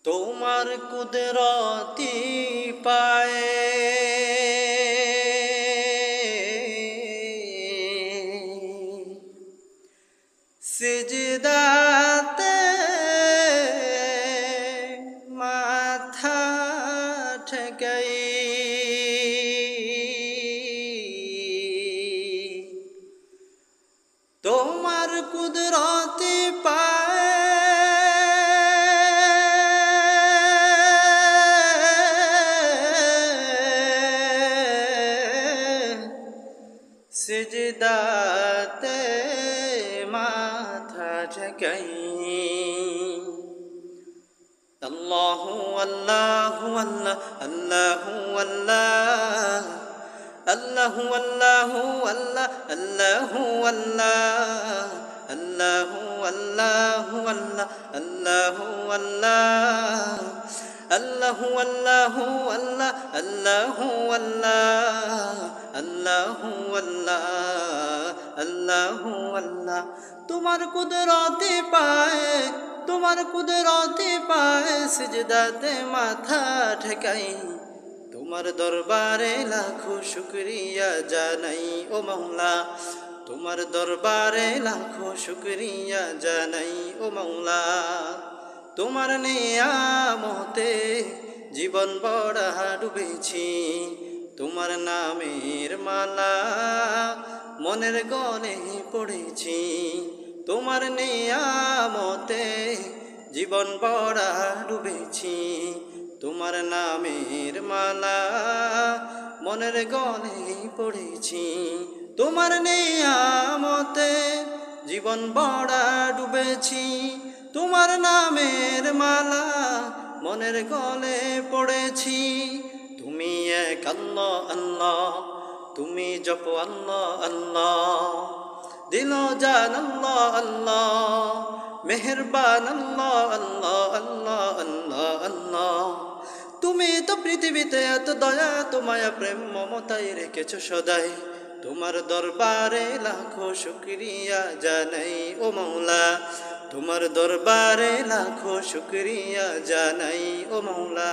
তোমার কুদরতি পায়ে সিজদাতে মাথা ঠেকাই তোমার কুদরতি পায়ে সিজদাতে মাথা ঠেকাই আল্লাহু আল্লাহু আল্লাহ আল্লাহু আল্লাহ আল্লাহু আল্লাহু আল্লাহ আল্লাহু আল্লাহ আল্লাহু আল্লাহু আল্লাহ আল্লাহু আল্লাহ আল্লাহু আল্লাহু আল্লাহ আল্লাহু আল্লাহ আল্লাহু আল্লাহ আল্লাহু আল্লাহ তোমার কুদরতে পায় তোমার কুদরতে পায় সিজদাতে মাথা ঠেকাই তোমার দরবারে লাখো শুকরিয়া জানাই ও মাওলা তোমার দরবারে লাখো শুকরিয়া জানাই ও মাওলা তোমার নিয়ামতে জীবন বড়া ডুবেছি তোমার নামের মালা মনের গলে পড়েছি তোমার নিয়ামতে জীবন বড়া ডুবেছি তোমার নামের মালা মনের গলে পড়েছি তোমার নিয়ামতে জীবন বড়া ডুবেছি তোমার নামের মালা মনের গলে পড়েছি তুমি এক আল্লাহ আল্লাহ তুমি জপ আল্লাহ আল্লাহ দিল জান আল্লাহ আল্লাহ মেহেরবান আল্লাহ আল্লাহ আল্লাহ আল্লাহ আল্লাহ তুমি তো পৃথিবীতে এত দয়া তোমায় প্রেম মমতায় রেখেছো সদাই তোমার দরবারে লাখো শুকরিয়া জানাই ও মাওলা তোমার দরবারে লাখো শুকরিয়া জানাই ও মাওলা।